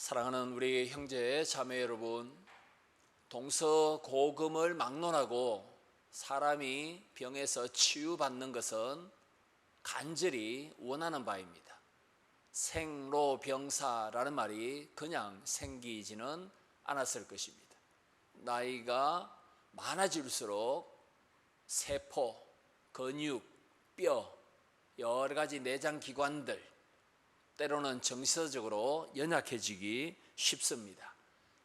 사랑하는 우리 형제 자매 여러분, 동서고금을 막론하고 사람이 병에서 치유받는 것은 간절히 원하는 바입니다. 생로병사라는 말이 그냥 생기지는 않았을 것입니다. 나이가 많아질수록 세포, 근육, 뼈, 여러 가지 내장기관들, 때로는 정서적으로 연약해지기 쉽습니다.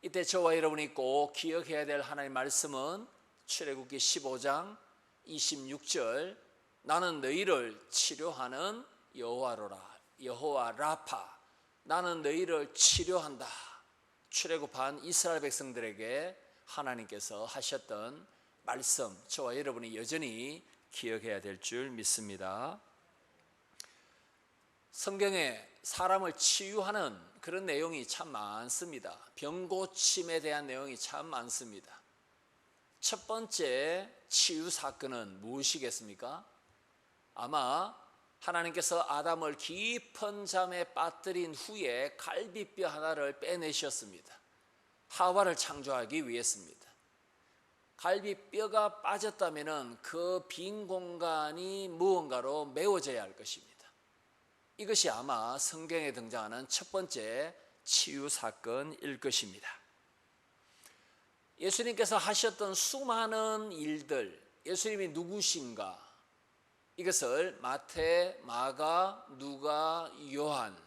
이때 저와 여러분이 꼭 기억해야 될 하나님의 말씀은 출애굽기 15장 26절, 나는 너희를 치료하는 여호와로라, 여호와 라파, 나는 너희를 치료한다. 출애굽한 이스라엘 백성들에게 하나님께서 하셨던 말씀, 저와 여러분이 여전히 기억해야 될 줄 믿습니다. 성경에 사람을 치유하는 그런 내용이 참 많습니다. 병고침에 대한 내용이 참 많습니다. 첫 번째 치유 사건은 무엇이겠습니까? 아마 하나님께서 아담을 깊은 잠에 빠뜨린 후에 갈비뼈 하나를 빼내셨습니다. 하와를 창조하기 위해서입니다. 갈비뼈가 빠졌다면 그 빈 공간이 무언가로 메워져야 할 것입니다. 이것이 아마 성경에 등장하는 첫 번째 치유 사건일 것입니다. 예수님께서 하셨던 수많은 일들, 예수님이 누구신가, 이것을 마태, 마가, 누가, 요한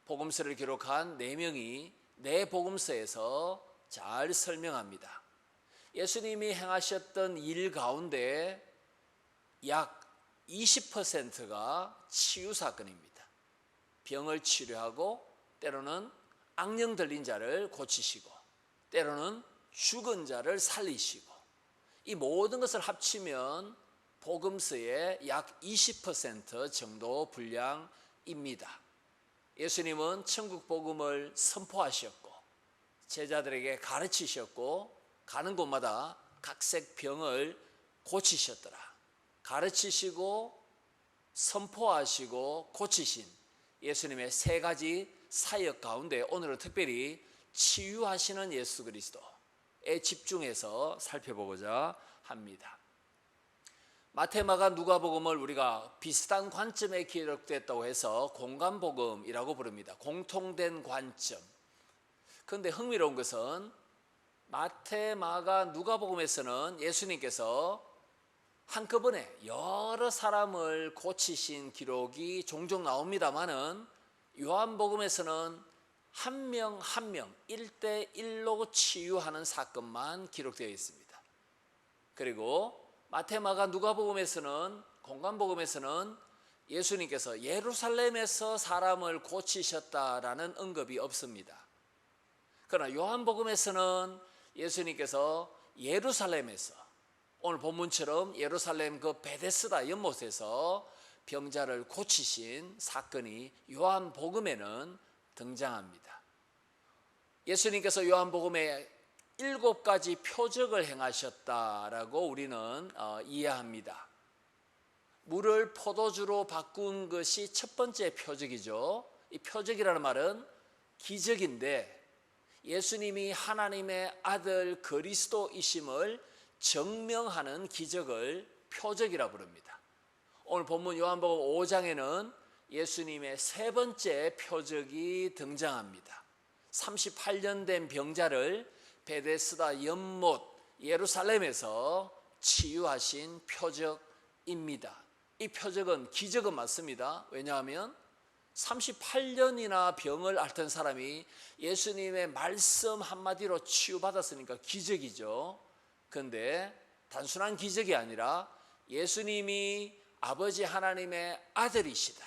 복음서를 기록한 4명이 네 복음서에서 잘 설명합니다. 예수님이 행하셨던 일 가운데 약 20%가 치유 사건입니다. 병을 치료하고 때로는 악령 들린 자를 고치시고 때로는 죽은 자를 살리시고, 이 모든 것을 합치면 복음서의 약 20% 정도 분량입니다. 예수님은 천국 복음을 선포하셨고 제자들에게 가르치셨고 가는 곳마다 각색 병을 고치셨더라. 가르치시고 선포하시고 고치신 예수님의 3가지 사역 가운데 오늘은 특별히 치유하시는 예수 그리스도에 집중해서 살펴보고자 합니다. 마태, 마가, 누가복음을 우리가 비슷한 관점에 기록됐다고 해서 공관복음이라고 부릅니다. 공통된 관점. 그런데 흥미로운 것은 마태, 마가, 누가복음에서는 예수님께서 한꺼번에 여러 사람을 고치신 기록이 종종 나옵니다마는 요한복음에서는 한 명 한 명 1대1로 치유하는 사건만 기록되어 있습니다. 그리고 마태, 마가, 누가복음에서는, 공관복음에서는 예수님께서 예루살렘에서 사람을 고치셨다라는 언급이 없습니다. 그러나 요한복음에서는 예수님께서 예루살렘에서, 오늘 본문처럼 예루살렘 그 베데스다 연못에서 병자를 고치신 사건이 요한복음에는 등장합니다. 예수님께서 요한복음에 7가지 표적을 행하셨다라고 우리는 이해합니다. 물을 포도주로 바꾼 것이 첫 번째 표적이죠. 이 표적이라는 말은 기적인데 예수님이 하나님의 아들 그리스도이심을 증명하는 기적을 표적이라 부릅니다. 오늘 본문 요한복음 5장에는 예수님의 3번째 표적이 등장합니다. 38년 된 병자를 베데스다 연못 예루살렘에서 치유하신 표적입니다. 이 표적은 기적은 맞습니다. 왜냐하면 38년이나 병을 앓던 사람이 예수님의 말씀 한마디로 치유받았으니까 기적이죠. 그런데 단순한 기적이 아니라 예수님이 아버지 하나님의 아들이시다,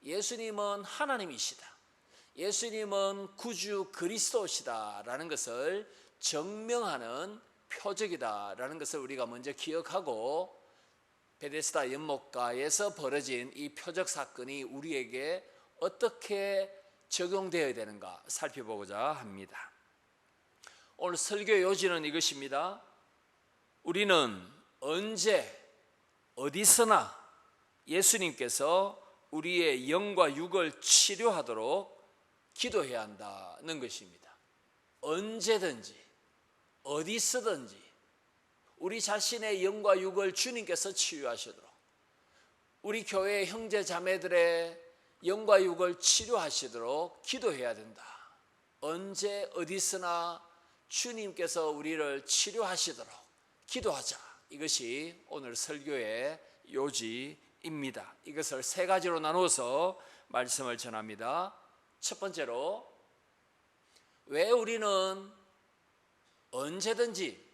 예수님은 하나님이시다, 예수님은 구주 그리스도시다라는 것을 증명하는 표적이다라는 것을 우리가 먼저 기억하고, 베데스다 연못가에서 벌어진 이 표적 사건이 우리에게 어떻게 적용되어야 되는가 살펴보고자 합니다. 오늘 설교 요지는 이것입니다. 우리는 언제 어디서나 예수님께서 우리의 영과 육을 치료하도록 기도해야 한다는 것입니다. 언제든지 어디서든지 우리 자신의 영과 육을 주님께서 치유하시도록, 우리 교회 형제 자매들의 영과 육을 치료하시도록 기도해야 된다. 언제 어디서나 주님께서 우리를 치료하시도록 기도하자. 이것이 오늘 설교의 요지입니다. 이것을 세 가지로 나누어서 말씀을 전합니다. 첫 번째로, 왜 우리는 언제든지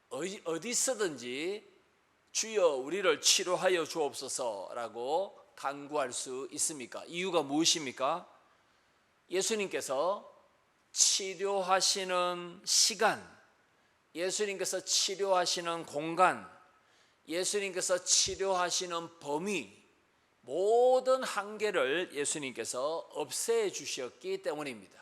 어디서든지 주여 우리를 치료하여 주옵소서라고 간구할 수 있습니까? 이유가 무엇입니까? 예수님께서 치료하시는 시간, 예수님께서 치료하시는 공간, 예수님께서 치료하시는 범위, 모든 한계를 예수님께서 없애 주셨기 때문입니다.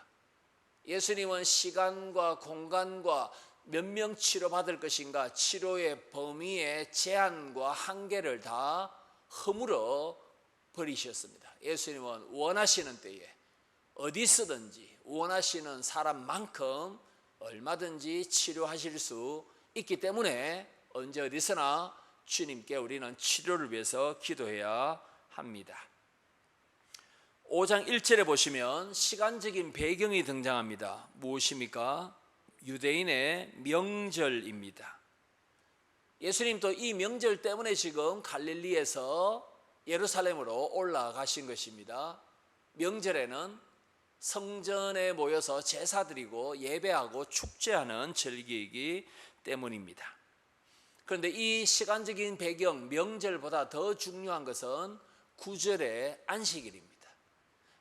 예수님은 시간과 공간과 몇 명 치료받을 것인가, 치료의 범위의 제한과 한계를 다 허물어 버리셨습니다. 예수님은 원하시는 때에 어디서든지 원하시는 사람만큼 얼마든지 치료하실 수 있기 때문에 언제 어디서나 주님께 우리는 치료를 위해서 기도해야 합니다. 5장 1절에 보시면 시간적인 배경이 등장합니다. 무엇입니까? 유대인의 명절입니다. 예수님도 이 명절 때문에 지금 갈릴리에서 예루살렘으로 올라가신 것입니다. 명절에는 성전에 모여서 제사 드리고 예배하고 축제하는 절기이기 때문입니다. 그런데 이 시간적인 배경, 명절보다 더 중요한 것은 9절의 안식일입니다.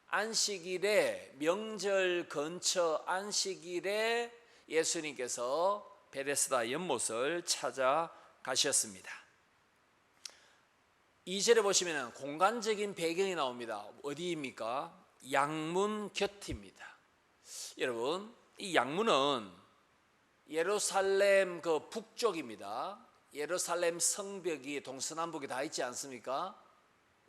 안식일에, 명절 근처 안식일에 예수님께서 베데스다 연못을 찾아가셨습니다. 2절에 보시면 공간적인 배경이 나옵니다. 어디입니까? 양문 곁입니다. 여러분, 이 양문은 예루살렘 그 북쪽입니다. 예루살렘 성벽이 동서남북에 다 있지 않습니까?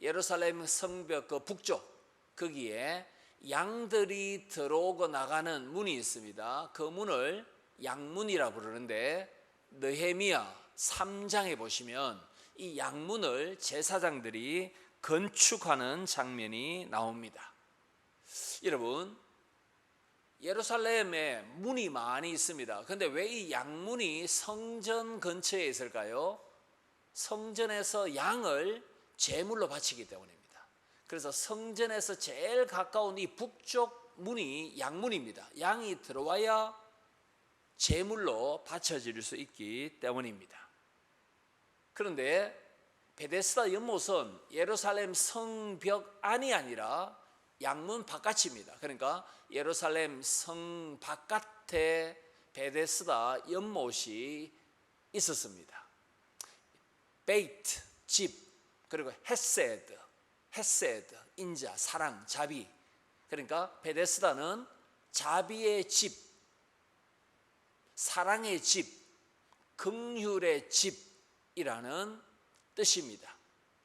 예루살렘 성벽 그 북쪽, 거기에 양들이 들어오고 나가는 문이 있습니다. 그 문을 양문이라 부르는데, 느헤미야 3장에 보시면 이 양문을 제사장들이 건축하는 장면이 나옵니다. 여러분, 예루살렘에 문이 많이 있습니다. 그런데 왜 이 양문이 성전 근처에 있을까요? 성전에서 양을 제물로 바치기 때문입니다. 그래서 성전에서 제일 가까운 이 북쪽 문이 양문입니다. 양이 들어와야 제물로 바쳐질 수 있기 때문입니다. 그런데 베데스다 연못은 예루살렘 성벽 안이 아니라 양문 바깥입니다. 그러니까 예루살렘 성 바깥에 베데스다 연못이 있었습니다. 베이트, 집, 그리고 헤세드, 인자, 사랑, 자비. 그러니까 베데스다는 자비의 집, 사랑의 집, 긍휼의 집이라는 뜻입니다.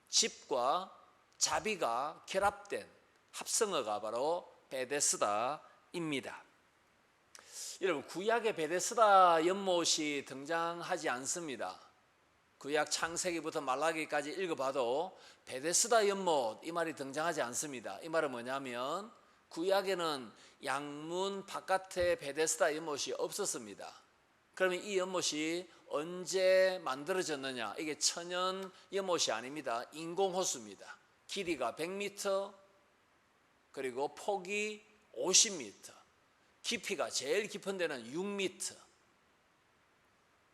집과 자비가 결합된 합성어가 바로 베데스다입니다. 여러분, 구약의 베데스다 연못이 등장하지 않습니다. 구약 창세기부터 말라기까지 읽어봐도 베데스다 연못, 이 말이 등장하지 않습니다. 이 말은 뭐냐면 구약에는 양문 바깥에 베데스다 연못이 없었습니다. 그러면 이 연못이 언제 만들어졌느냐? 이게 천연 연못이 아닙니다. 인공호수입니다. 길이가 100m, 그리고 폭이 50m, 깊이가 제일 깊은 데는 6m.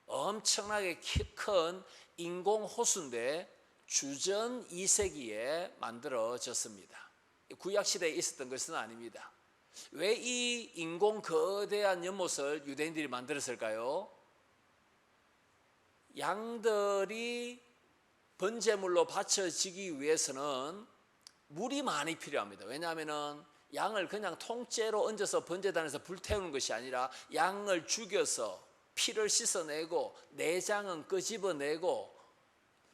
엄청나게 큰 인공호수인데 주전 2세기에 만들어졌습니다. 구약시대에 있었던 것은 아닙니다. 왜 이 인공 거대한 연못을 유대인들이 만들었을까요? 양들이 번제물로 바쳐지기 위해서는 물이 많이 필요합니다. 왜냐하면 양을 그냥 통째로 얹어서 번제단에서 불태우는 것이 아니라 양을 죽여서 피를 씻어내고 내장은 끄집어내고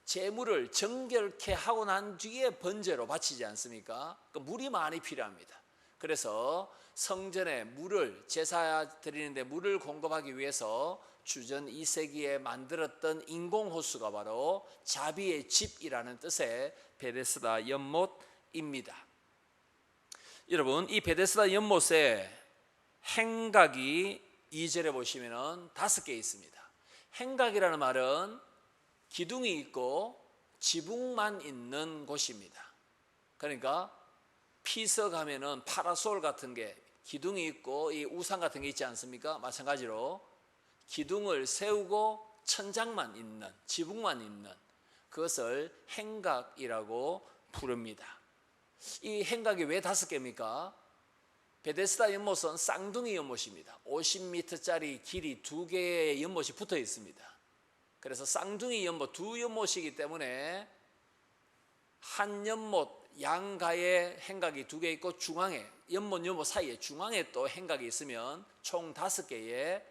제물을 정결케 하고 난 뒤에 번제로 바치지 않습니까? 그러니까 물이 많이 필요합니다. 그래서 성전에 물을 제사 드리는데 물을 공급하기 위해서 주전 2세기에 만들었던 인공호수가 바로 자비의 집이라는 뜻의 베데스다 연못입니다. 여러분, 이 베데스다 연못에 행각이 2절에 보시면 5개 있습니다. 행각이라는 말은 기둥이 있고 지붕만 있는 곳입니다. 그러니까 피서가면은 파라솔 같은 게 기둥이 있고 이 우산 같은 게 있지 않습니까? 마찬가지로 기둥을 세우고 천장만 있는, 지붕만 있는 그것을 행각이라고 부릅니다. 이 행각이 왜 5개입니까? 베데스다 연못은 쌍둥이 연못입니다. 50m짜리 길이 2개의 연못이 붙어 있습니다. 그래서 쌍둥이 연못, 2연못이기 때문에 한 연못 양가에 행각이 2개 있고 중앙에 연못 사이에 중앙에 또 행각이 있으면 총 5개의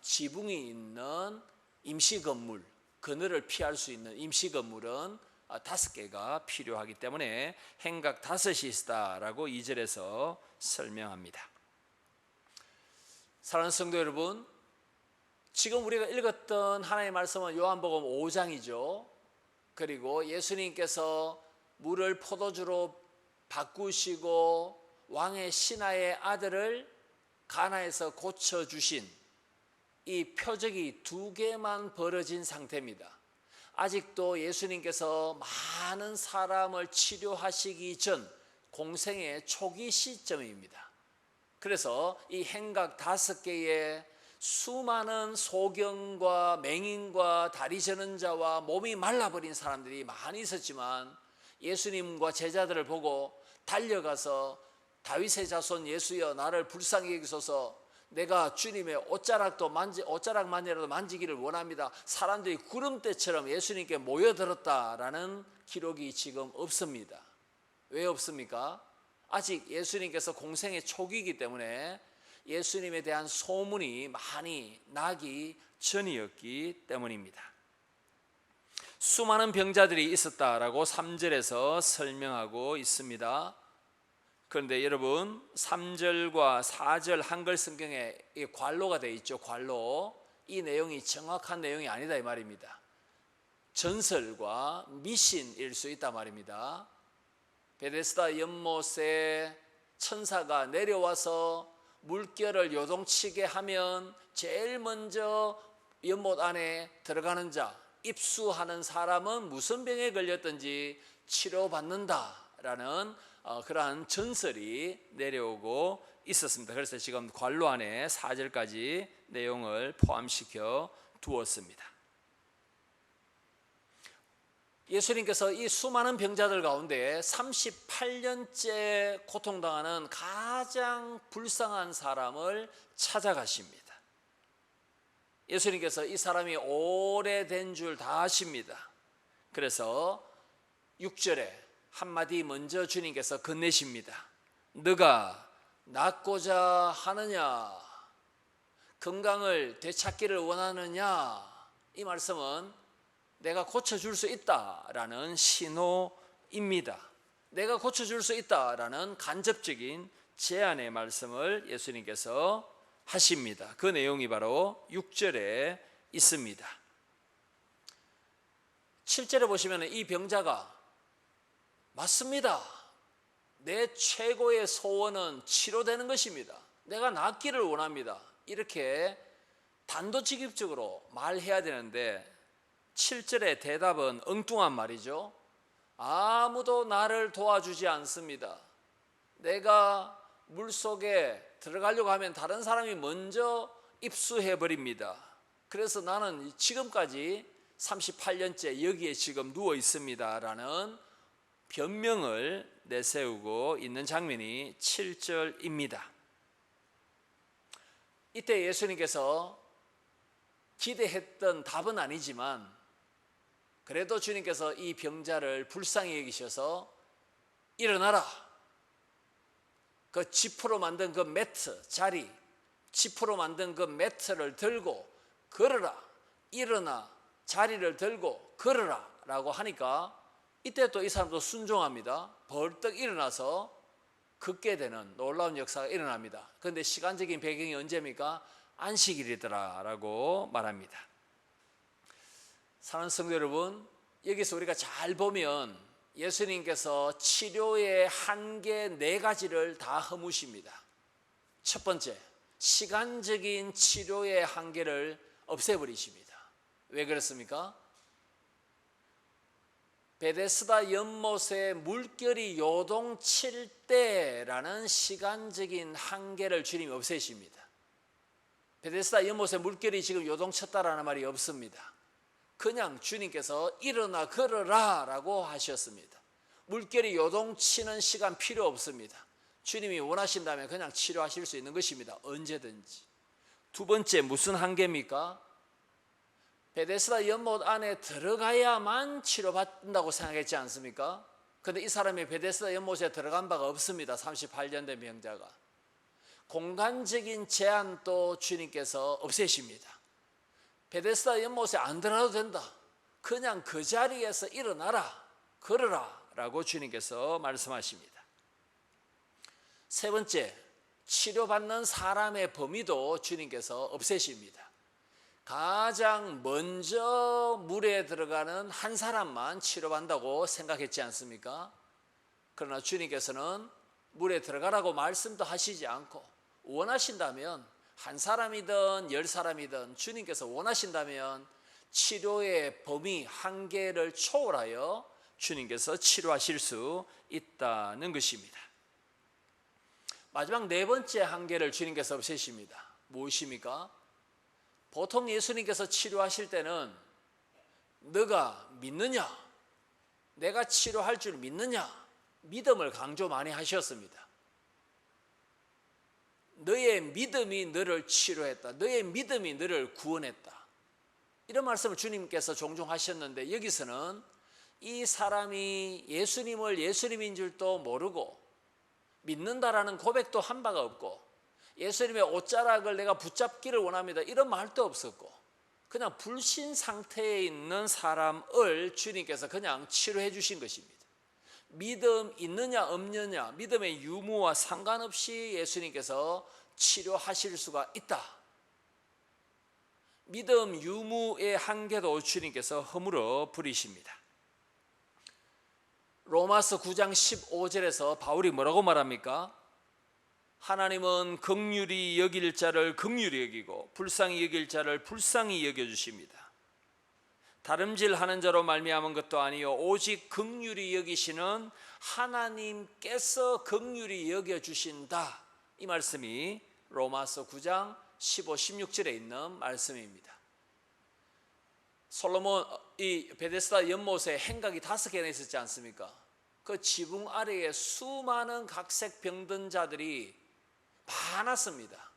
지붕이 있는 임시건물, 그늘을 피할 수 있는 임시건물은 5개가 필요하기 때문에 행각 5이 있다라고 2절에서 설명합니다. 사랑하는 성도 여러분, 지금 우리가 읽었던 하나님의 말씀은 요한복음 5장이죠. 그리고 예수님께서 물을 포도주로 바꾸시고 왕의 신하의 아들을 가나에서 고쳐주신 이 표적이 2개만 벌어진 상태입니다. 아직도 예수님께서 많은 사람을 치료하시기 전 공생의 초기 시점입니다. 그래서 이 행각 5개의 수많은 소경과 맹인과 다리 저는 자와 몸이 말라버린 사람들이 많이 있었지만 예수님과 제자들을 보고 달려가서 다윗의 자손 예수여 나를 불쌍히 여기소서, 내가 주님의 옷자락만이라도 만지기를 원합니다. 사람들이 구름대처럼 예수님께 모여들었다라는 기록이 지금 없습니다. 왜 없습니까? 아직 예수님께서 공생의 초기이기 때문에 예수님에 대한 소문이 많이 나기 전이었기 때문입니다. 수많은 병자들이 있었다라고 3절에서 설명하고 있습니다. 그런데 여러분, 3절과 4절 한글 성경에 괄로가 되어 있죠. 괄로. 이 내용이 정확한 내용이 아니다 이 말입니다. 전설과 미신일 수 있단 말입니다. 베데스다 연못에 천사가 내려와서 물결을 요동치게 하면 제일 먼저 연못 안에 들어가는 자, 입수하는 사람은 무슨 병에 걸렸든지 치료받는다라는 그러한 전설이 내려오고 있었습니다. 그래서 지금 괄로 안에 4절까지 내용을 포함시켜 두었습니다. 예수님께서 이 수많은 병자들 가운데 38년째 고통당하는 가장 불쌍한 사람을 찾아가십니다. 예수님께서 이 사람이 오래된 줄 다 아십니다. 그래서 6절에 한마디 먼저 주님께서 건네십니다. 너가 낫고자 하느냐? 건강을 되찾기를 원하느냐? 이 말씀은 내가 고쳐줄 수 있다라는 신호입니다. 내가 고쳐줄 수 있다라는 간접적인 제안의 말씀을 예수님께서 하십니다. 그 내용이 바로 6절에 있습니다. 7절에 보시면 이 병자가 맞습니다. 내 최고의 소원은 치료되는 것입니다. 내가 낫기를 원합니다. 이렇게 단도직입적으로 말해야 되는데 7절의 대답은 엉뚱한 말이죠. 아무도 나를 도와주지 않습니다. 내가 물속에 들어가려고 하면 다른 사람이 먼저 입수해버립니다. 그래서 나는 지금까지 38년째 여기에 지금 누워 있습니다 라는 변명을 내세우고 있는 장면이 7절입니다. 이때 예수님께서 기대했던 답은 아니지만 그래도 주님께서 이 병자를 불쌍히 여기셔서 일어나라, 그 지프로 만든 그 매트, 자리, 지프로 만든 그 매트를 들고 걸어라, 일어나 자리를 들고 걸어라 라고 하니까 이때 또 이 사람도 순종합니다. 벌떡 일어나서 걷게 되는 놀라운 역사가 일어납니다. 그런데 시간적인 배경이 언제입니까? 안식일이더라라고 말합니다. 사랑하는 성도 여러분, 여기서 우리가 잘 보면 예수님께서 치료의 한계 4가지를 다 허무십니다. 첫 번째, 시간적인 치료의 한계를 없애버리십니다. 왜 그렇습니까? 베데스다 연못에 물결이 요동칠 때라는 시간적인 한계를 주님이 없애십니다. 베데스다 연못에 물결이 지금 요동쳤다라는 말이 없습니다. 그냥 주님께서 일어나 걸어라 라고 하셨습니다. 물결이 요동치는 시간 필요 없습니다. 주님이 원하신다면 그냥 치료하실 수 있는 것입니다. 언제든지. 두 번째, 무슨 한계입니까? 베데스다 연못 안에 들어가야만 치료받는다고 생각했지 않습니까? 그런데 이 사람이 베데스다 연못에 들어간 바가 없습니다. 38년 된 병자가. 공간적인 제한도 주님께서 없애십니다. 베데스다 연못에 안 들어가도 된다. 그냥 그 자리에서 일어나라, 걸어라 라고 주님께서 말씀하십니다. 세 번째, 치료받는 사람의 범위도 주님께서 없애십니다. 가장 먼저 물에 들어가는 한 사람만 치료받는다고 생각했지 않습니까? 그러나 주님께서는 물에 들어가라고 말씀도 하시지 않고 원하신다면 한 사람이든 10사람이든 주님께서 원하신다면 치료의 범위 한계를 초월하여 주님께서 치료하실 수 있다는 것입니다. 마지막 4번째 한계를 주님께서 없애십니다. 무엇입니까? 보통 예수님께서 치료하실 때는 너가 믿느냐? 내가 치료할 줄 믿느냐? 믿음을 강조 많이 하셨습니다. 너의 믿음이 너를 치료했다. 너의 믿음이 너를 구원했다. 이런 말씀을 주님께서 종종 하셨는데 여기서는 이 사람이 예수님을 예수님인 줄도 모르고 믿는다라는 고백도 한 바가 없고 예수님의 옷자락을 내가 붙잡기를 원합니다 이런 말도 없었고 그냥 불신 상태에 있는 사람을 주님께서 그냥 치료해 주신 것입니다. 믿음 있느냐 없느냐 믿음의 유무와 상관없이 예수님께서 치료하실 수가 있다. 믿음 유무의 한계도 주님께서 허물어 버리십니다. 로마서 9장 15절에서 바울이 뭐라고 말합니까? 하나님은 긍휼히 여길 자를 긍휼히 여기고 불쌍히 여길 자를 불쌍히 여겨주십니다. 다름질하는 자로 말미암은 것도 아니요 오직 긍휼히 여기시는 하나님께서 긍휼히 여겨주신다. 이 말씀이 로마서 9장 15, 16절에 있는 말씀입니다. 솔로몬 이 베데스다 연못에 행각이 5개나 있었지 않습니까? 그 지붕 아래에 수많은 각색 병든 자들이 많았습니다.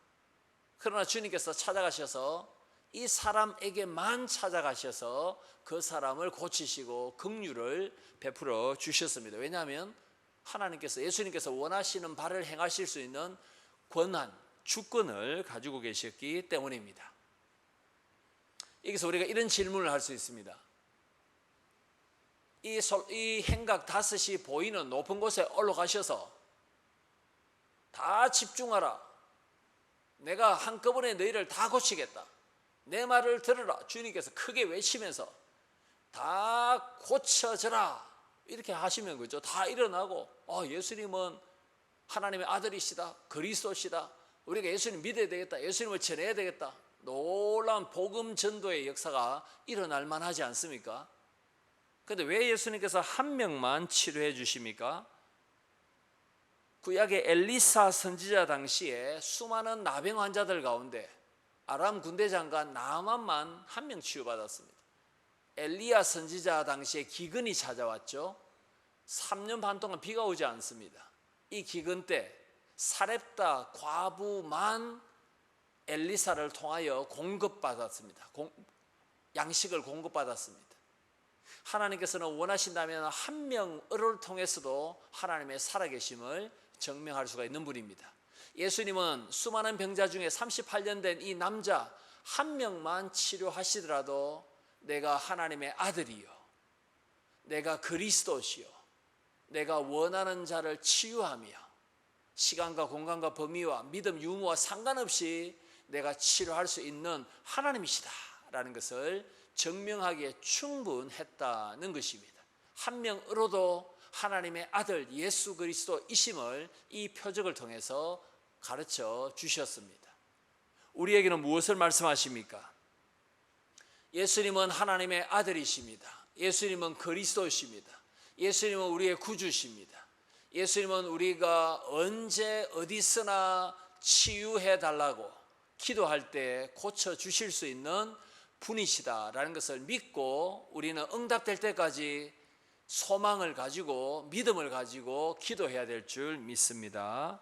그러나 주님께서 찾아가셔서 이 사람에게만 찾아가셔서 그 사람을 고치시고 긍휼을 베풀어 주셨습니다. 왜냐하면 하나님께서 예수님께서 원하시는 바를 행하실 수 있는 권한, 주권을 가지고 계셨기 때문입니다. 여기서 우리가 이런 질문을 할 수 있습니다. 이 행각 5이 보이는 높은 곳에 올라가셔서 다 집중하라. 내가 한꺼번에 너희를 다 고치겠다. 내 말을 들으라. 주님께서 크게 외치면서 다 고쳐져라. 이렇게 하시면 그죠? 다 일어나고 예수님은 하나님의 아들이시다. 그리스도시다. 우리가 예수님 믿어야 되겠다. 예수님을 전해야 되겠다. 놀라운 복음 전도의 역사가 일어날 만하지 않습니까? 그런데 왜 예수님께서 한 명만 치료해 주십니까? 구약의 엘리사 선지자 당시에 수많은 나병 환자들 가운데 아람 군대 장관 나아만만 한 명 치유받았습니다. 엘리야 선지자 당시에 기근이 찾아왔죠. 3년 반 동안 비가 오지 않습니다. 이 기근 때 사렙다 과부만 엘리사를 통하여 공급받았습니다. 양식을 공급받았습니다. 하나님께서는 원하신다면 한 명을 통해서도 하나님의 살아계심을 증명할 수가 있는 분입니다. 예수님은 수많은 병자 중에 38년 된 이 남자 한 명만 치료하시더라도 내가 하나님의 아들이요 내가 그리스도시요 내가 원하는 자를 치유하며 시간과 공간과 범위와 믿음 유무와 상관없이 내가 치료할 수 있는 하나님이시다라는 것을 증명하기에 충분했다는 것입니다. 한 명으로도 하나님의 아들 예수 그리스도이심을 이 표적을 통해서 가르쳐 주셨습니다. 우리에게는 무엇을 말씀하십니까? 예수님은 하나님의 아들이십니다. 예수님은 그리스도이십니다. 예수님은 우리의 구주십니다. 예수님은 우리가 언제 어디서나 치유해 달라고 기도할 때 고쳐주실 수 있는 분이시다라는 것을 믿고 우리는 응답될 때까지 소망을 가지고 믿음을 가지고 기도해야 될 줄 믿습니다.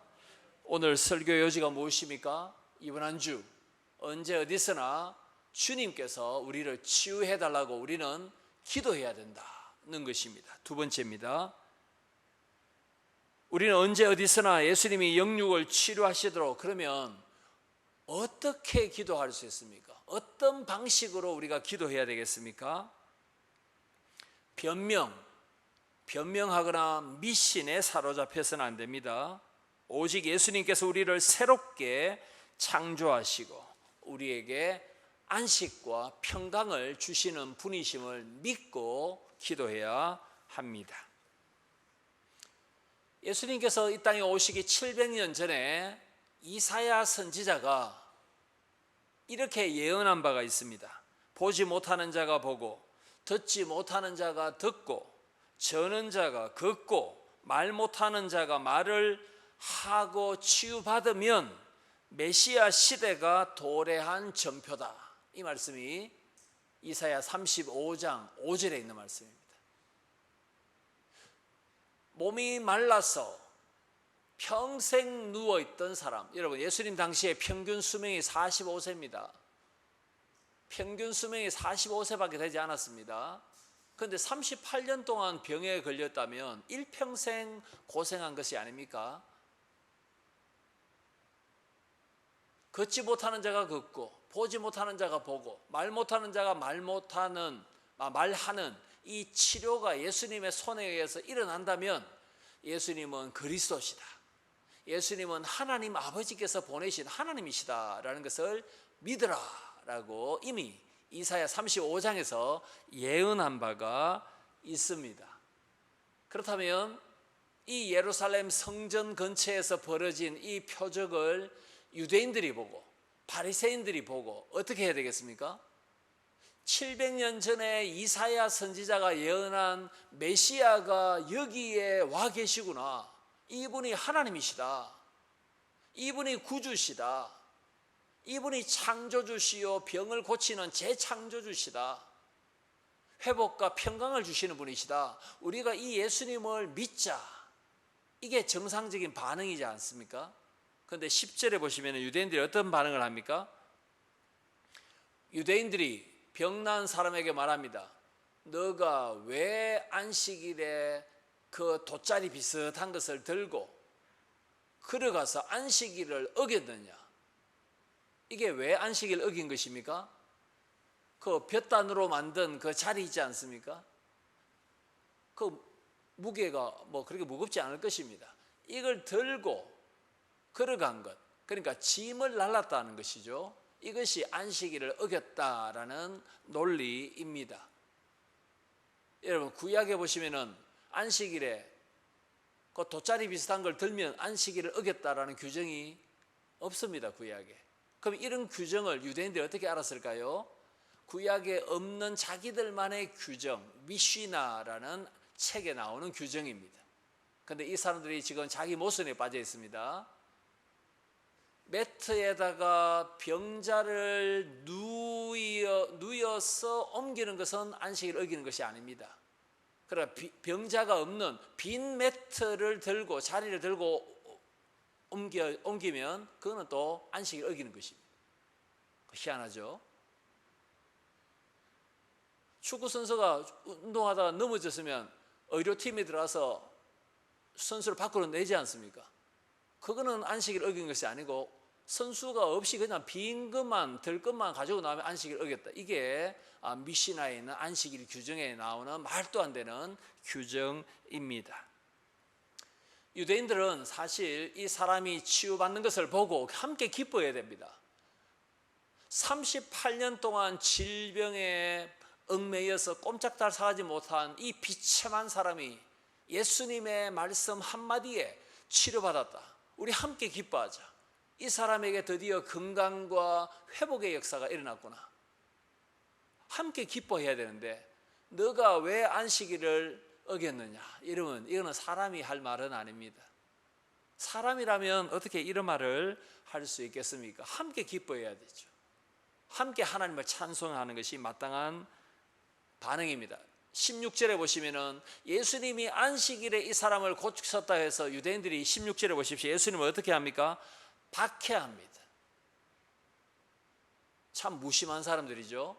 오늘 설교 요지가 무엇입니까? 이번 한 주 언제 어디서나 주님께서 우리를 치유해 달라고 우리는 기도해야 된다는 것입니다. 두 번째입니다. 우리는 언제 어디서나 예수님이 영육을 치료하시도록 그러면 어떻게 기도할 수 있습니까? 어떤 방식으로 우리가 기도해야 되겠습니까? 변명하거나 미신에 사로잡혀서는 안 됩니다. 오직 예수님께서 우리를 새롭게 창조하시고 우리에게 안식과 평강을 주시는 분이심을 믿고 기도해야 합니다. 예수님께서 이 땅에 오시기 700년 전에 이사야 선지자가 이렇게 예언한 바가 있습니다. 보지 못하는 자가 보고 듣지 못하는 자가 듣고 저는 자가 걷고 말 못하는 자가 말을 하고 치유받으면 메시아 시대가 도래한 전표다. 이 말씀이 이사야 35장 5절에 있는 말씀입니다. 몸이 말라서 평생 누워있던 사람, 여러분 예수님 당시에 평균 수명이 45세입니다. 평균 수명이 45세밖에 되지 않았습니다. 그런데 38년 동안 병에 걸렸다면 일평생 고생한 것이 아닙니까? 걷지 못하는 자가 걷고 보지 못하는 자가 보고 말 못하는 자가 말하는 이 치료가 예수님의 손에 의해서 일어난다면 예수님은 그리스도시다. 예수님은 하나님 아버지께서 보내신 하나님이시다라는 것을 믿으라라고 이미 이사야 35장에서 예언한 바가 있습니다. 그렇다면 이 예루살렘 성전 근처에서 벌어진 이 표적을 유대인들이 보고 바리새인들이 보고 어떻게 해야 되겠습니까? 700년 전에 이사야 선지자가 예언한 메시아가 여기에 와 계시구나. 이분이 하나님이시다. 이분이 구주시다. 이분이 창조주시요 병을 고치는 재창조주시다. 회복과 평강을 주시는 분이시다. 우리가 이 예수님을 믿자. 이게 정상적인 반응이지 않습니까? 그런데 10절에 보시면 유대인들이 어떤 반응을 합니까? 유대인들이 병난 사람에게 말합니다. 너가 왜 안식일에 그 돗자리 비슷한 것을 들고 걸어가서 안식일을 어겼느냐? 이게 왜 안식일을 어긴 것입니까? 그 볕단으로 만든 그 자리 있지 않습니까? 그 무게가 그렇게 무겁지 않을 것입니다. 이걸 들고 걸어간 것, 그러니까 짐을 날랐다는 것이죠. 이것이 안식일을 어겼다라는 논리입니다. 여러분 구약에 보시면은 안식일에 그 돗자리 비슷한 걸 들면 안식일을 어겼다라는 규정이 없습니다. 구약에. 그럼 이런 규정을 유대인들이 어떻게 알았을까요? 구약에 없는 자기들만의 규정, 미시나라는 책에 나오는 규정입니다. 그런데 이 사람들이 지금 자기 모순에 빠져 있습니다. 매트에다가 병자를 누워서 옮기는 것은 안식일을 어기는 것이 아닙니다. 그러나 병자가 없는 빈 매트를 들고 자리를 들고 옮기면 그거는 또 안식일을 어기는 것입니다. 희한하죠? 축구 선수가 운동하다가 넘어졌으면 의료팀이 들어와서 선수를 밖으로 내지 않습니까? 그거는 안식일을 어긴 것이 아니고 선수가 없이 그냥 빈 것만 들 것만 가지고 나오면 안식일을 어겼다. 이게 미시나에 있는 안식일 규정에 나오는 말도 안 되는 규정입니다. 유대인들은 사실 이 사람이 치유받는 것을 보고 함께 기뻐해야 됩니다. 38년 동안 질병에 얽매여서 꼼짝달 사지 못한 이 비참한 사람이 예수님의 말씀 한마디에 치료받았다. 우리 함께 기뻐하자. 이 사람에게 드디어 건강과 회복의 역사가 일어났구나. 함께 기뻐해야 되는데 너가 왜 안식일을 어겼느냐 이러면 이거는 사람이 할 말은 아닙니다. 사람이라면 어떻게 이런 말을 할 수 있겠습니까? 함께 기뻐해야 되죠. 함께 하나님을 찬송하는 것이 마땅한 반응입니다. 16절에 보시면은 예수님이 안식일에 이 사람을 고쳤다 해서 유대인들이 16절에 보십시오. 예수님을 어떻게 합니까? 박해합니다. 참 무심한 사람들이죠.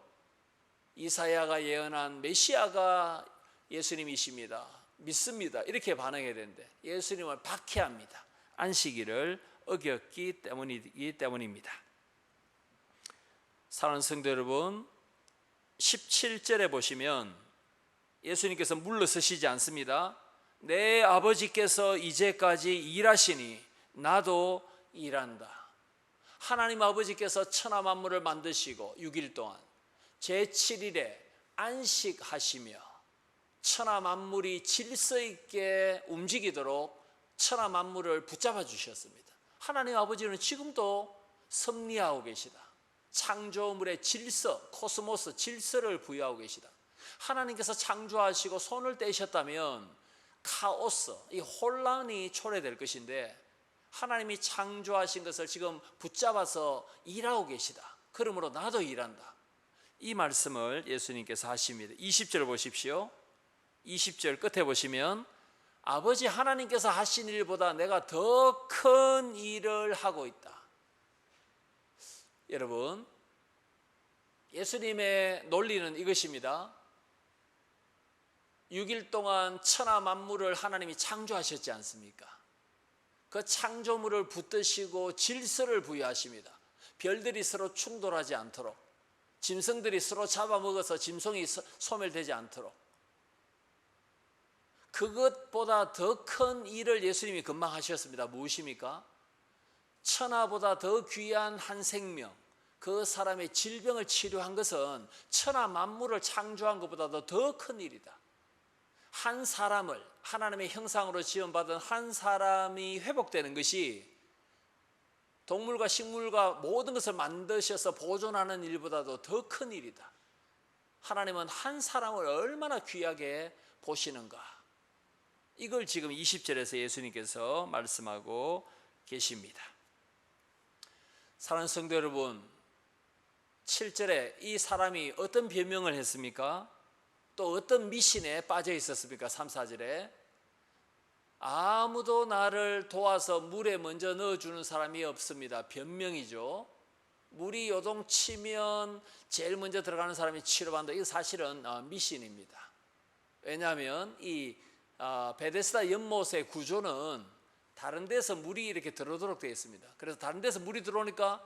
이사야가 예언한 메시아가 예수님이십니다. 믿습니다. 이렇게 반응해야 되는데 예수님을 박해합니다. 안식일을 어겼기 때문입니다. 사랑하는 성도 여러분, 17절에 보시면 예수님께서 물러서시지 않습니다. 내 아버지께서 이제까지 일하시니 나도 일한다. 하나님 아버지께서 천하 만물을 만드시고 6일 동안 제7일에 안식하시며 천하 만물이 질서 있게 움직이도록 천하 만물을 붙잡아 주셨습니다. 하나님 아버지는 지금도 섭리하고 계시다. 창조물의 질서, 코스모스 질서를 부여하고 계시다. 하나님께서 창조하시고 손을 떼셨다면 카오스, 이 혼란이 초래될 것인데 하나님이 창조하신 것을 지금 붙잡아서 일하고 계시다. 그러므로 나도 일한다. 이 말씀을 예수님께서 하십니다. 20절 보십시오. 20절 끝에 보시면 아버지 하나님께서 하신 일보다 내가 더 큰 일을 하고 있다. 여러분, 예수님의 논리는 이것입니다. 6일 동안 천하 만물을 하나님이 창조하셨지 않습니까? 그 창조물을 붙드시고 질서를 부여하십니다. 별들이 서로 충돌하지 않도록, 짐승들이 서로 잡아먹어서 짐승이 소멸되지 않도록, 그것보다 더 큰 일을 예수님이 금방 하셨습니다. 무엇입니까? 천하보다 더 귀한 한 생명, 그 사람의 질병을 치료한 것은 천하 만물을 창조한 것보다도 더 큰 일이다. 한 사람을, 하나님의 형상으로 지음받은 한 사람이 회복되는 것이 동물과 식물과 모든 것을 만드셔서 보존하는 일보다도 더 큰 일이다. 하나님은 한 사람을 얼마나 귀하게 보시는가, 이걸 지금 20절에서 예수님께서 말씀하고 계십니다. 사랑하는 성도 여러분, 7절에 이 사람이 어떤 변명을 했습니까? 또 어떤 미신에 빠져 있었습니까? 3, 4절에 아무도 나를 도와서 물에 먼저 넣어주는 사람이 없습니다. 변명이죠. 물이 요동치면 제일 먼저 들어가는 사람이 치료받는다. 이거 사실은 미신입니다. 왜냐하면 이 베데스다 연못의 구조는 다른 데서 물이 이렇게 들어오도록 되어 있습니다. 그래서 다른 데서 물이 들어오니까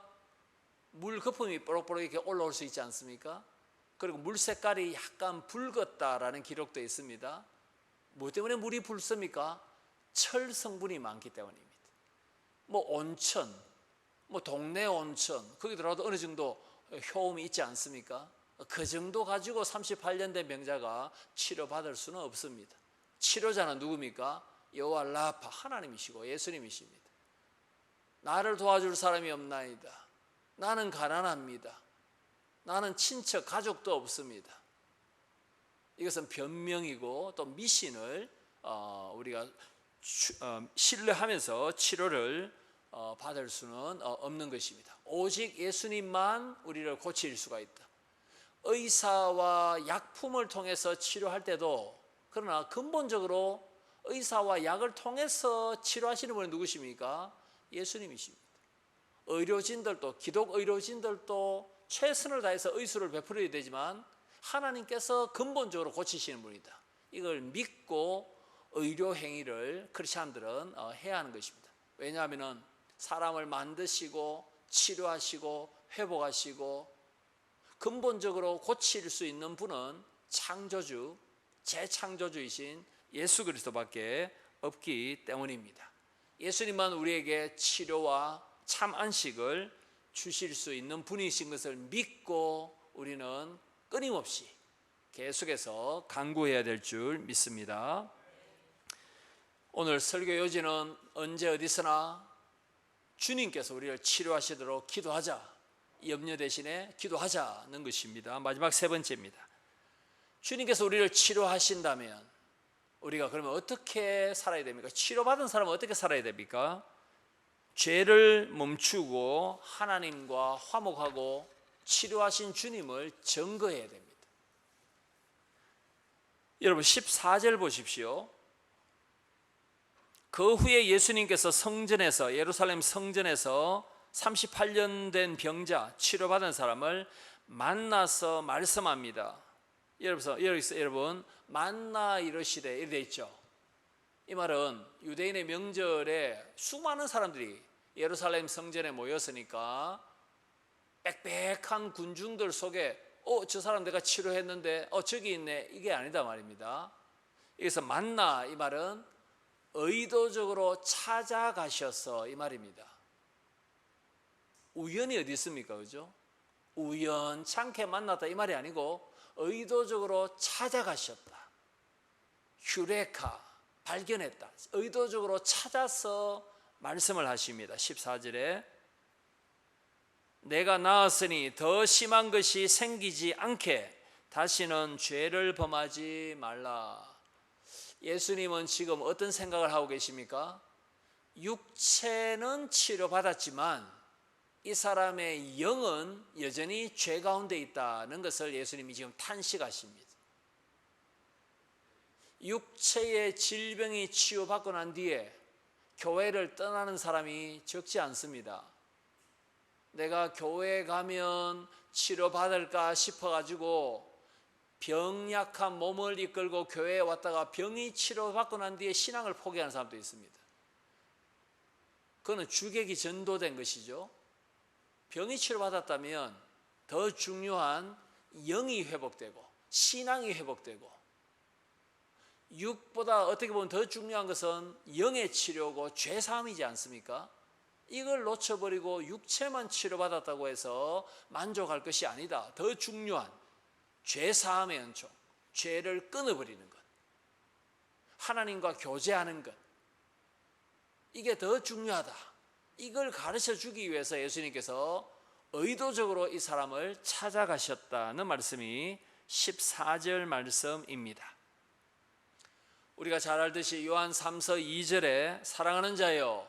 물 거품이 뽀록뽀록 이렇게 올라올 수 있지 않습니까? 그리고 물 색깔이 약간 붉었다라는 기록도 있습니다. 뭐 때문에 물이 붉습니까? 철 성분이 많기 때문입니다. 뭐 온천, 뭐 동네 온천, 거기 들어가도 어느 정도 효험이 있지 않습니까? 그 정도 가지고 38년 된 병자가 치료받을 수는 없습니다. 치료자는 누굽니까? 여호와 라파, 하나님이시고 예수님이십니다. 나를 도와줄 사람이 없나이다. 나는 가난합니다. 나는 친척, 가족도 없습니다. 이것은 변명이고 또 미신을 우리가 신뢰하면서 치료를 받을 수는 없는 것입니다. 오직 예수님만 우리를 고칠 수가 있다. 의사와 약품을 통해서 치료할 때도, 그러나 근본적으로 의사와 약을 통해서 치료하시는 분은 누구십니까? 예수님이십니다. 의료진들도, 기독 의료진들도 최선을 다해서 의술을 베풀어야 되지만 하나님께서 근본적으로 고치시는 분이다. 이걸 믿고 의료 행위를 크리스찬들은 해야 하는 것입니다. 왜냐하면 사람을 만드시고 치료하시고 회복하시고 근본적으로 고칠 수 있는 분은 창조주, 재창조주이신 예수 그리스도밖에 없기 때문입니다. 예수님만 우리에게 치료와 참 안식을 주실 수 있는 분이신 것을 믿고 우리는 끊임없이 계속해서 간구해야 될 줄 믿습니다. 오늘 설교 요지는 언제 어디서나 주님께서 우리를 치료하시도록 기도하자, 염려 대신에 기도하자는 것입니다. 마지막 세 번째입니다. 주님께서 우리를 치료하신다면 우리가 그러면 어떻게 살아야 됩니까? 치료받은 사람은 어떻게 살아야 됩니까? 죄를 멈추고 하나님과 화목하고 치료하신 주님을 증거해야 됩니다. 여러분 14절 보십시오. 그 후에 예수님께서 성전에서, 예루살렘 성전에서 38년 된 병자, 치료받은 사람을 만나서 말씀합니다. 여러분 만나 이르시되 이렇게 되어 있죠. 이 말은 유대인의 명절에 수많은 사람들이 예루살렘 성전에 모였으니까 빽빽한 군중들 속에 저 사람 내가 치료했는데 저기 있네, 이게 아니다 말입니다. 여기서 만나, 이 말은 의도적으로 찾아가셔서 이 말입니다. 우연히 어디 있습니까? 그죠? 우연찮게 만났다 이 말이 아니고 의도적으로 찾아가셨다. 휴레카, 발견했다. 의도적으로 찾아서 말씀을 하십니다. 14절에 내가 나았으니 더 심한 것이 생기지 않게 다시는 죄를 범하지 말라. 예수님은 지금 어떤 생각을 하고 계십니까? 육체는 치료받았지만 이 사람의 영은 여전히 죄 가운데 있다는 것을 예수님이 지금 탄식하십니다. 육체의 질병이 치유받고 난 뒤에 교회를 떠나는 사람이 적지 않습니다. 내가 교회에 가면 치료받을까 싶어가지고 병약한 몸을 이끌고 교회에 왔다가 병이 치료받고 난 뒤에 신앙을 포기하는 사람도 있습니다. 그거는 주객이 전도된 것이죠. 병이 치료받았다면 더 중요한 영이 회복되고 신앙이 회복되고, 육보다 어떻게 보면 더 중요한 것은 영의 치료고 죄사함이지 않습니까? 이걸 놓쳐버리고 육체만 치료받았다고 해서 만족할 것이 아니다. 더 중요한 죄사함의 연속, 죄를 끊어버리는 것, 하나님과 교제하는 것, 이게 더 중요하다. 이걸 가르쳐 주기 위해서 예수님께서 의도적으로 이 사람을 찾아가셨다는 말씀이 14절 말씀입니다. 우리가 잘 알듯이 요한 3서 2절에 사랑하는 자여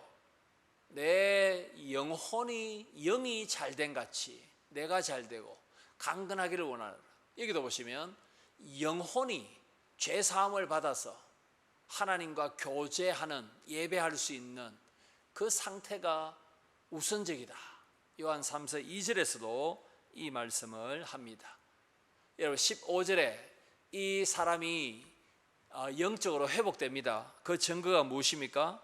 내 영이 잘된 같이 내가 잘되고 강건하기를 원하노라. 여기도 보시면 영혼이 죄사함을 받아서 하나님과 교제하는, 예배할 수 있는 그 상태가 우선적이다. 요한 3서 2절에서도 이 말씀을 합니다. 여러분 15절에 이 사람이 영적으로 회복됩니다. 그 증거가 무엇입니까?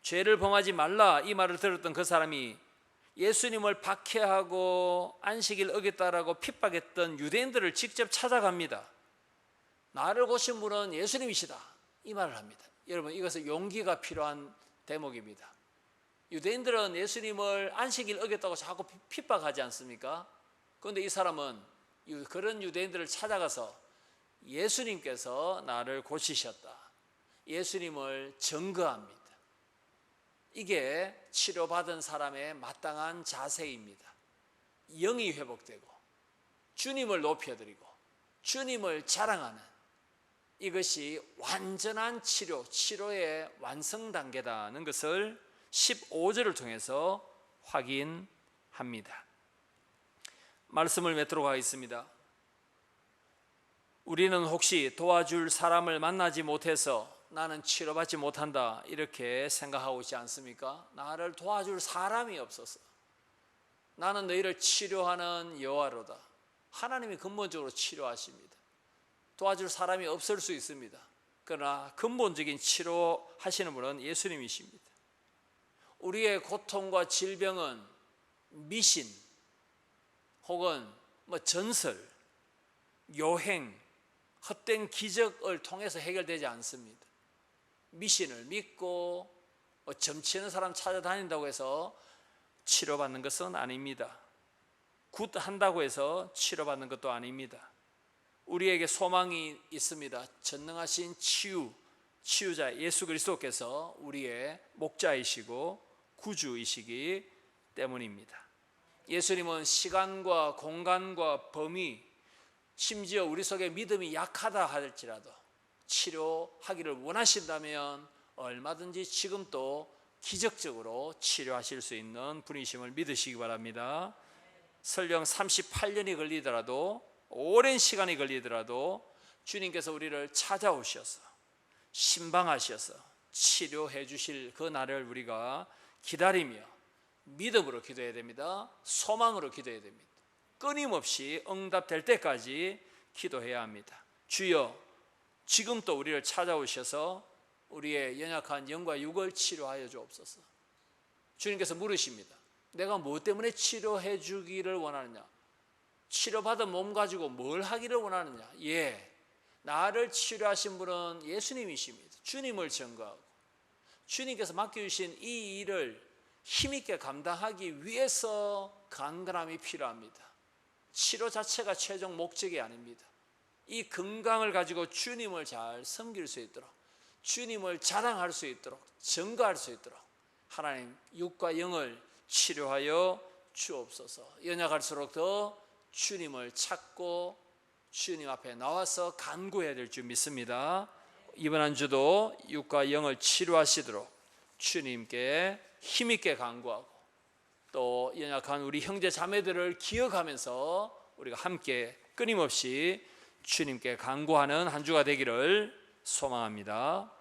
죄를 범하지 말라 이 말을 들었던 그 사람이 예수님을 박해하고 안식일 어겼다라고 핍박했던 유대인들을 직접 찾아갑니다. 나를 고친 분은 예수님이시다 이 말을 합니다. 여러분 이것은 용기가 필요한 대목입니다. 유대인들은 예수님을 안식일 어겼다고 자꾸 핍박하지 않습니까? 그런데 이 사람은 그런 유대인들을 찾아가서 예수님께서 나를 고치셨다, 예수님을 증거합니다. 이게 치료받은 사람의 마땅한 자세입니다. 영이 회복되고 주님을 높여드리고 주님을 자랑하는, 이것이 완전한 치료의 완성 단계다는 것을 15절을 통해서 확인합니다. 말씀을 맺도록 하겠습니다. 우리는 혹시 도와줄 사람을 만나지 못해서 나는 치료받지 못한다 이렇게 생각하고 있지 않습니까? 나를 도와줄 사람이 없어서, 나는 너희를 치료하는 여호와로다. 하나님이 근본적으로 치료하십니다. 도와줄 사람이 없을 수 있습니다. 그러나 근본적인 치료하시는 분은 예수님이십니다. 우리의 고통과 질병은 미신 혹은 전설, 요행, 헛된 기적을 통해서 해결되지 않습니다. 미신을 믿고 점치는 사람 찾아다닌다고 해서 치료받는 것은 아닙니다. 굿한다고 해서 치료받는 것도 아닙니다. 우리에게 소망이 있습니다. 전능하신 치유자 예수 그리스도께서 우리의 목자이시고 구주이시기 때문입니다. 예수님은 시간과 공간과 범위, 심지어 우리 속에 믿음이 약하다 할지라도 치료하기를 원하신다면 얼마든지 지금 또 기적적으로 치료하실 수 있는 분이심을 믿으시기 바랍니다. 설령 38년이 걸리더라도, 오랜 시간이 걸리더라도 주님께서 우리를 찾아오셔서 신방하셔서 치료해 주실 그 날을 우리가 기다리며 믿음으로 기도해야 됩니다. 소망으로 기도해야 됩니다. 끊임없이 응답될 때까지 기도해야 합니다. 주여, 지금 또 우리를 찾아오셔서 우리의 연약한 영과 육을 치료하여 주옵소서. 주님께서 물으십니다. 내가 무엇 때문에 치료해 주기를 원하느냐? 치료받은 몸 가지고 뭘 하기를 원하느냐? 나를 치료하신 분은 예수님이십니다. 주님을 증거하고 주님께서 맡겨주신 이 일을 힘있게 감당하기 위해서 간절함이 필요합니다. 치료 자체가 최종 목적이 아닙니다. 이 건강을 가지고 주님을 잘 섬길 수 있도록, 주님을 자랑할 수 있도록, 증거할 수 있도록 하나님 육과 영을 치료하여 주옵소서. 연약할수록 더 주님을 찾고 주님 앞에 나와서 간구해야 될 줄 믿습니다. 이번 한 주도 육과 영을 치료하시도록 주님께 힘있게 간구하고 또 연약한 우리 형제 자매들을 기억하면서 우리가 함께 끊임없이 주님께 간구하는 한 주가 되기를 소망합니다.